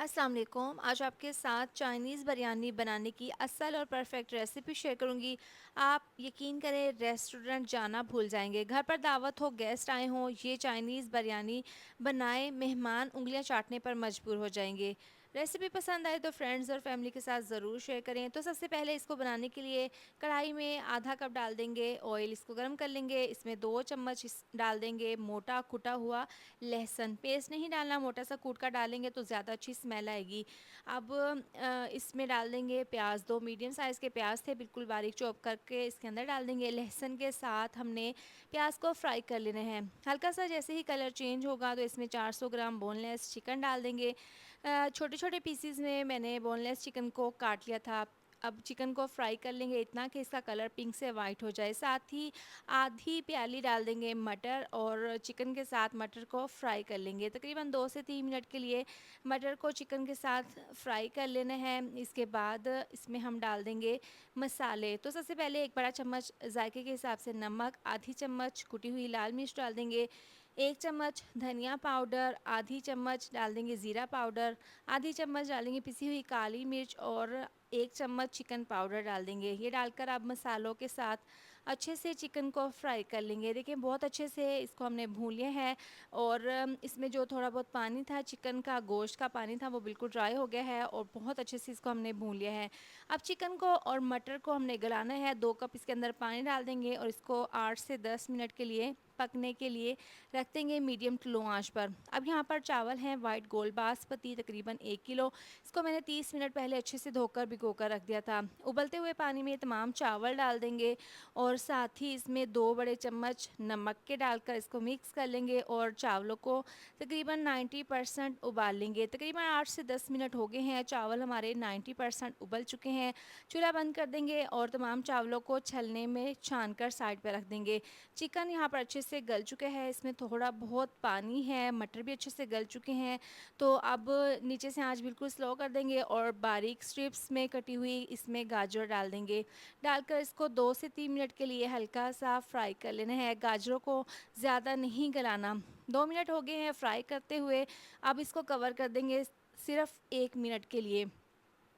अस्सलाम वालेकुम। आज आपके साथ चाइनीज़ बिरयानी बनाने की असल और परफेक्ट रेसिपी शेयर करूंगी। आप यकीन करें रेस्टोरेंट जाना भूल जाएंगे। घर पर दावत हो, गेस्ट आए हों, ये चाइनीज़ बिरयानी बनाए, मेहमान उंगलियां चाटने पर मजबूर हो जाएंगे। रेसिपी पसंद आए तो फ्रेंड्स और फैमिली के साथ ज़रूर शेयर करें। तो सबसे पहले इसको बनाने के लिए कढ़ाई में आधा कप डाल देंगे ऑयल, इसको गर्म कर लेंगे। इसमें 2 चम्मच डाल देंगे मोटा कुटा हुआ लहसुन। पेस्ट नहीं डालना, मोटा सा कूट का डालेंगे तो ज़्यादा अच्छी स्मेल आएगी। अब इसमें डाल देंगे प्याज। 2 मीडियम साइज़ के प्याज थे, बिल्कुल बारीक चॉप करके इसके अंदर डाल देंगे। लहसुन के साथ हमने प्याज को फ्राई कर लेना है। हल्का सा जैसे ही कलर चेंज होगा तो इसमें 400 ग्राम बोनलेस चिकन डाल देंगे। छोटे छोटे पीसीज में मैंने बोनलेस चिकन को काट लिया था। अब चिकन को फ्राई कर लेंगे इतना कि इसका कलर पिंक से वाइट हो जाए। साथ ही आधी प्याली डाल देंगे मटर, और चिकन के साथ मटर को फ्राई कर लेंगे। तकरीबन 2 से 3 मिनट के लिए मटर को चिकन के साथ फ्राई कर लेना है। इसके बाद इसमें हम डाल देंगे मसाले। तो सबसे पहले 1 बड़ा चम्मच जायके के हिसाब से नमक, आधी चम्मच कुटी हुई लाल मिर्च डाल देंगे, 1 चम्मच धनिया पाउडर, आधी चम्मच डाल देंगे ज़ीरा पाउडर, आधी चम्मच डालेंगे पिसी हुई काली मिर्च, और 1 चम्मच चिकन पाउडर डाल देंगे। ये डालकर अब मसालों के साथ अच्छे से चिकन को फ्राई कर लेंगे। देखिए बहुत अच्छे से इसको हमने भून लिया है, और इसमें जो थोड़ा बहुत पानी था, चिकन का गोश्त का पानी था, वो बिल्कुल ड्राई हो गया है और बहुत अच्छे से इसको हमने भून लिया है। अब चिकन को और मटर को हमने गलाना है। 2 कप इसके अंदर पानी डाल देंगे और इसको 8 से 10 मिनट के लिए पकने के लिए रख देंगे मीडियम टू लो आंच पर। अब यहाँ पर चावल हैं वाइट गोल्ड बासमती, तकरीबन 1 किलो। इसको मैंने 30 मिनट पहले अच्छे से धोकर भिगो कर रख दिया था। उबलते हुए पानी में तमाम चावल डाल देंगे, और साथ ही इसमें 2 बड़े चम्मच नमक के डालकर इसको मिक्स कर लेंगे, और चावलों को तकरीबन 90% उबाल लेंगे। तकरीबन 8 से 10 मिनट हो गए हैं, चावल हमारे 90% उबल चुके हैं। चूल्हा बंद कर देंगे और तमाम चावलों को छलने में छान कर साइड पर रख देंगे। चिकन यहाँ पर अच्छे से गल चुका है, इसमें थोड़ा बहुत पानी है, मटर भी अच्छे से गल चुके हैं। तो अब नीचे से आंच बिल्कुल स्लो कर देंगे और बारीक स्ट्रिप्स में कटी हुई इसमें गाजर डाल देंगे। डालकर इसको 2 से 3 मिनट के लिए हल्का सा फ्राई कर लेना है। गाजरों को ज़्यादा नहीं गलाना। 2 मिनट हो गए हैं फ्राई करते हुए। अब इसको कवर कर देंगे सिर्फ 1 मिनट के लिए।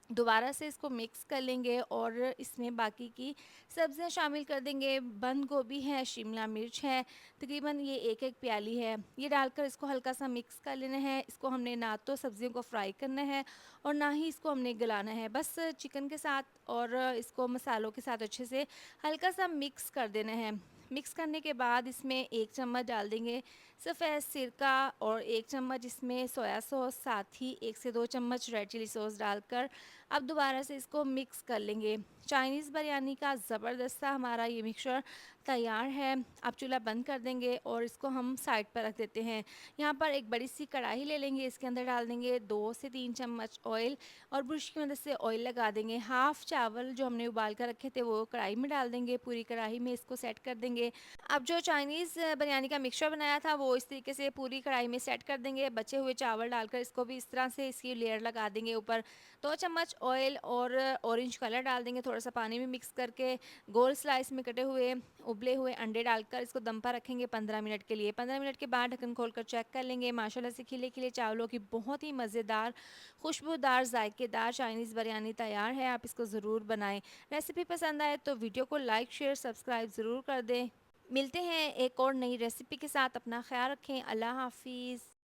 दोबारा से इसको मिक्स कर लेंगे और इसमें बाकी की सब्जियां शामिल कर देंगे। बंद गोभी है, शिमला मिर्च है, तकरीबन ये एक एक प्याली है। ये डालकर इसको हल्का सा मिक्स कर लेना है। इसको हमने ना तो सब्जियों को फ्राई करना है और ना ही इसको हमने गलाना है, बस चिकन के साथ और इसको मसालों के साथ अच्छे से हल्का सा मिक्स कर देना है। मिक्स करने के बाद इसमें 1 चम्मच डाल देंगे सफ़ेद सिरका, और 1 चम्मच इसमें सोया सॉस, साथ ही 1 से 2 चम्मच रेड चिली सॉस डालकर अब दोबारा से इसको मिक्स कर लेंगे। चाइनीज़ बिरयानी का ज़बरदस्त सा हमारा ये मिक्सचर तैयार है। अब चूल्हा बंद कर देंगे और इसको हम साइड पर रख देते हैं। यहाँ पर एक बड़ी सी कढ़ाई ले लेंगे, इसके अंदर डाल देंगे 2 से 3 चम्मच ऑयल, और ब्रश की मदद से ऑयल लगा देंगे। हाफ़ चावल जो हमने उबाल कर रखे थे वो कढ़ाई में डाल देंगे, पूरी कढ़ाई में इसको सेट कर देंगे। अब जो चाइनीज़ बिरयानी का मिक्सचर बनाया था वो इस तरीके से पूरी कढ़ाई में सेट कर देंगे। बचे हुए चावल डालकर इसको भी इस तरह से इसकी लेयर लगा देंगे ऊपर। 2 चम्मच ऑयल और ऑरेंज कलर डाल देंगे, थोड़ा सा पानी में मिक्स करके। गोल स्लाइस में कटे हुए उबले हुए अंडे डालकर इसको दम पर रखेंगे 15 मिनट के लिए। 15 मिनट के बाद ढक्कन खोलकर चेक कर लेंगे। माशाल्लाह से खिले खिले चावलों की बहुत ही मज़ेदार, खुशबूदार, जायकेदार चाइनीज़ बिरयानी तैयार है। आप इसको ज़रूर बनाएं। रेसिपी पसंद आए तो वीडियो को लाइक शेयर सब्सक्राइब ज़रूर कर दें। मिलते हैं एक और नई रेसिपी के साथ। अपना ख्याल रखें। अल्लाह हाफिज़।